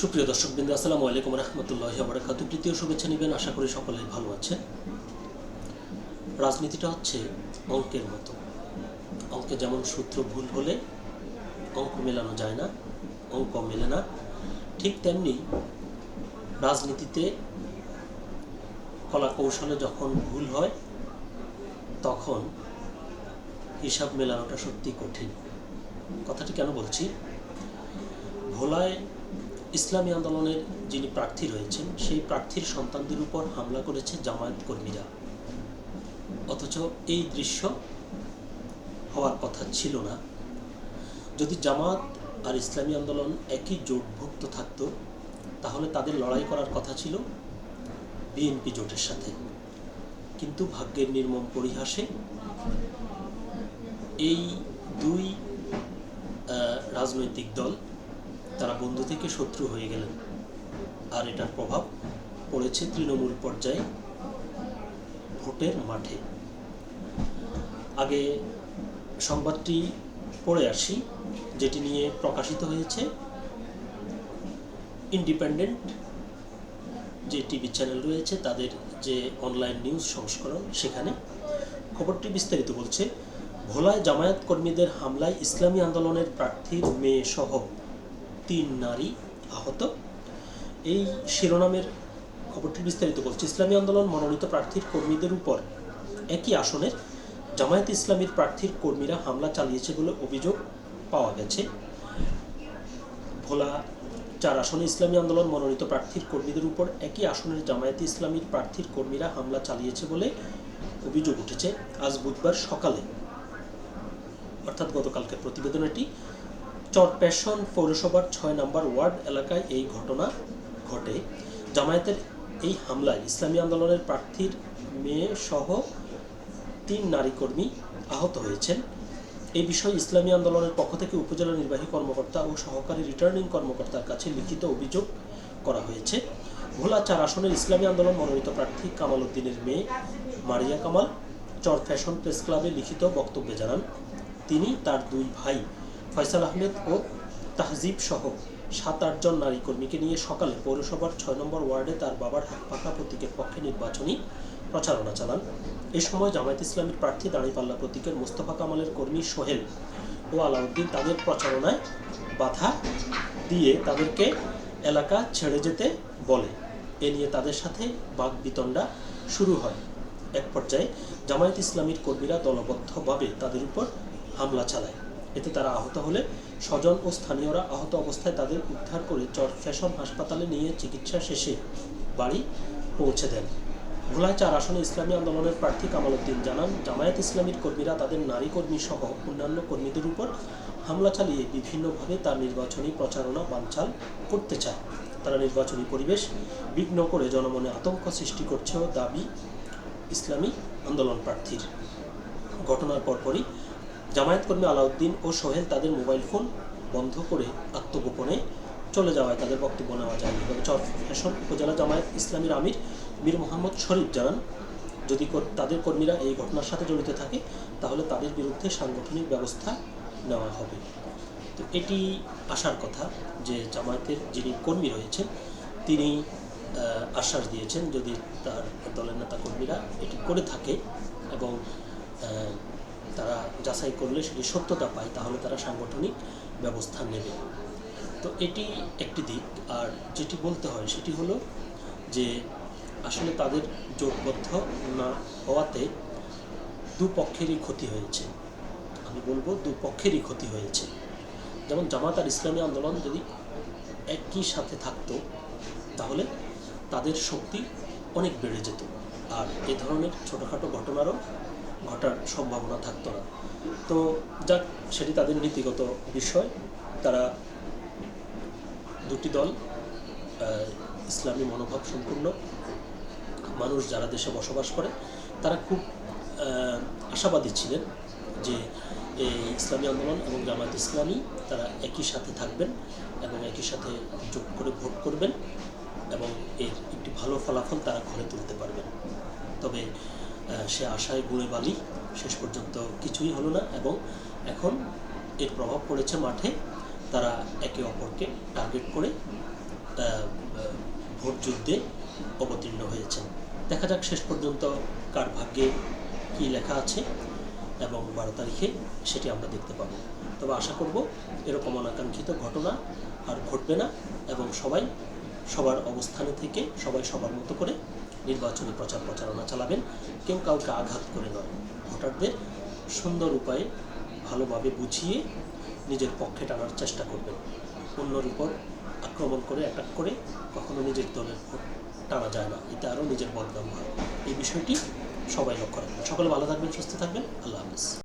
সুপ্রিয় দর্শকবৃন্দ, আসসালামু আলাইকুম রহমতুল্লাহি ওয়া বারাকাতুহু। তৃতীয় শুভেচ্ছা নেবেন, আশা করি সকলেই ভালো আছেন। রাজনীতিটা হচ্ছে অঙ্কের মতো। অঙ্কে যেমন সূত্র ভুল হলে অঙ্ক মেলানো যায় না, অঙ্ক মেলে না, ঠিক তেমনি রাজনীতিতে কলা কৌশলে যখন ভুল হয় তখন হিসাব মেলানোটা সত্যি কঠিন। কথাটি কেন বলছি? ভোলায় ইসলামী আন্দোলনের যিনি প্রার্থী রয়েছেন সেই প্রার্থীর সন্তানদের উপর হামলা করেছে জামায়াত কর্মীরা, অথচ এই দৃশ্য হওয়ার কথা ছিল না। যদি জামাত আর ইসলামী আন্দোলন একই জোটভুক্ত থাকত তাহলে তাদের লড়াই করার কথা ছিল বিএনপি জোটের সাথে, কিন্তু ভাগ্যের নির্মম পরিহাসে এই দুই রাজনৈতিক দল তারা বন্ধু থেকে শত্রু হয়ে গেলেন, আর এটার প্রভাব পড়েছে তৃণমূল পর্যায়ে ভোটের মাঠে। আগে সংবাদটি পড়ে আসি, যেটি নিয়ে প্রকাশিত হয়েছে ইন্ডিপেন্ডেন্ট যে টিভি চ্যানেল রয়েছে তাদের যে অনলাইন নিউজ সংস্করণ, সেখানে খবরটি বিস্তারিত বলছে। ভোলায় জামায়াত কর্মীদের হামলায় ইসলামী আন্দোলনের প্রার্থীর মেয়ে সহ 3 নারী আহত। এই শিরোনামের খবরটি বিস্তারিত বলছে, ইসলামী আন্দোলন মনোনীত প্রার্থীর কর্মীদের উপর একই আসনের জামায়াত ইসলামীর প্রার্থীর কর্মীরা হামলা চালিয়েছে বলে অভিযোগ পাওয়া গেছে। ভোলা 4 আসনে ইসলামী আন্দোলন মনোনীত প্রার্থীর কর্মীদের উপর একই আসনের জামায়াত ইসলামীর প্রার্থীর কর্মীরা হামলা চালিয়েছে বলে অভিযোগ উঠেছে আজ বুধবার সকালে, অর্থাৎ গতকালকে প্রতিবেদন। এটি চরপেশন পৌরসভার 6 নম্বর ওয়ার্ড এলাকায় এই ঘটনা ঘটে। জামায়াতের এই হামলায় ইসলামী আন্দোলনের প্রার্থীর মেয়ে সহ 3 নারী কর্মী আহত হয়েছেন। এই বিষয়ে ইসলামী আন্দোলনের পক্ষ থেকে উপজেলা নির্বাহী কর্মকর্তা ও সহকারী রিটার্নিং কর্মকর্তার কাছে লিখিত অভিযোগ করা হয়েছে। ভোলা 4 আসনের ইসলামী আন্দোলন মনোনীত প্রার্থী কামাল উদ্দিনের মেয়ে মারিয়া কামাল চরফ্যাশন প্রেস ক্লাবে লিখিত বক্তব্যে জানান, তিনি তার 2 ভাই ফয়সাল আহমেদ ও তাহজিব সহ 7-8 জন নারী কর্মীকে নিয়ে সকালে পৌরসভার 6 নম্বর ওয়ার্ডে তার বাবার হাতপাখা প্রতীকের পক্ষে নির্বাচনী প্রচারণা চালান। এ সময় জামায়াত ইসলামীর প্রার্থী দাঁড়িপাল্লা প্রতীকের মোস্তফা কামালের কর্মী সোহেল ও আলাউদ্দিন তাদের প্রচারণায় বাধা দিয়ে তাদেরকে এলাকা ছেড়ে যেতে বলে। এ নিয়ে তাদের সাথে বাকবিতণ্ডা শুরু হয়। এক পর্যায়ে জামায়াত ইসলামীর কর্মীরা দলবদ্ধভাবে তাদের উপর হামলা চালায়। এতে তারা আহত হলে স্বজন ও স্থানীয়রা আহত অবস্থায় তাদের উদ্ধার করে চরফ্যাশন হাসপাতালে নিয়ে চিকিৎসা শেষে বাড়ি পৌঁছে দেন। ভোলায় 4 আসনে ইসলামী আন্দোলনের প্রার্থী কামাল উদ্দিন জানান, জামায়াত ইসলামীর কর্মীরা তাদের নারী কর্মী সহ অন্যান্য কর্মীদের উপর হামলা চালিয়ে বিভিন্নভাবে তার নির্বাচনী প্রচারণা বানচাল করতে চায়। তারা নির্বাচনী পরিবেশ বিঘ্ন করে জনমনে আতঙ্ক সৃষ্টি করছেও দাবি ইসলামী আন্দোলন প্রার্থীর। ঘটনার পরপরই জামায়াত কর্মী আলাউদ্দিন ও সোহেল তাদের মোবাইল ফোন বন্ধ করে আত্মগোপনে চলে যাওয়ায় তাদের বক্তব্য নেওয়া যায়নি। তবে চরফ্যাশন উপজেলা জামায়াত ইসলামীর আমির মীর মোহাম্মদ শরীফ জানান, যদি তাদের কর্মীরা এই ঘটনার সাথে জড়িত থাকে তাহলে তাদের বিরুদ্ধে সাংগঠনিক ব্যবস্থা নেওয়া হবে। তো এটি আসার কথা যে জামায়াতের যিনি কর্মী রয়েছেন তিনি আশ্বাস দিয়েছেন, যদি তার দলের নেতা কর্মীরা এটি করে থাকে এবং তারা যাচাই করলে সেটি সত্যতা পায় তাহলে তারা সাংগঠনিক ব্যবস্থা নেবে। তো এটি একটি দিক। আর যেটি বলতে হয় সেটি হলো যে আসলে তাদের জোটবদ্ধ না হওয়াতে দুপক্ষেরই ক্ষতি হয়েছে। আমি বলবো দুপক্ষেরই ক্ষতি হয়েছে। যেমন জামাত আর ইসলামী আন্দোলন যদি একই সাথে থাকতো তাহলে তাদের শক্তি অনেক বেড়ে যেত, আর এ ধরনের ছোটোখাটো ঘটনারও ঘটার সম্ভাবনা থাকতো না। তো যাক, সেটি তাদের নীতিগত বিষয়। তারা দুটি দল ইসলামী মনোভাব সম্পূর্ণ মানুষ যারা দেশে বসবাস করে তারা খুব আশাবাদী ছিলেন যে এই ইসলামী আন্দোলন এবং জামায়াত ইসলামী তারা একই সাথে থাকবেন এবং একই সাথে জোট করে ভোট করবেন এবং এর একটি ভালো ফলাফল তারা ঘরে তুলতে পারবেন। তবে সে আশায় গুঁড়ে বালি, শেষ পর্যন্ত কিছুই হলো না এবং এখন এর প্রভাব পড়েছে মাঠে। তারা একে অপরকে টার্গেট করে যুদ্ধে অবতীর্ণ হয়েছেন। দেখা যাক শেষ পর্যন্ত কার ভাগ্যে কী লেখা আছে এবং 12 তারিখে সেটি আমরা দেখতে পাব। তবে আশা করব এরকম অনাকাঙ্ক্ষিত ঘটনা আর ঘটবে না এবং সবাই সবার অবস্থানে থেকে সবাই সবার মতো করে নির্বাচনী প্রচারণা চালাবেন। কেউ কাউকে আঘাত করে নয়, ভোটারদের সুন্দর উপায়ে ভালোভাবে বুঝিয়ে নিজের পক্ষে টানার চেষ্টা করবেন। অন্যর উপর আক্রমণ করে অ্যাটাক করে কখনো নিজের দলের ভোট টানা যায় না, এতে আরও নিজের বদনাম হয়। এই বিষয়টি সবাই লক্ষ্য রাখবেন। সকলে ভালো থাকবেন, সুস্থ থাকবেন। আল্লাহ হাফেজ।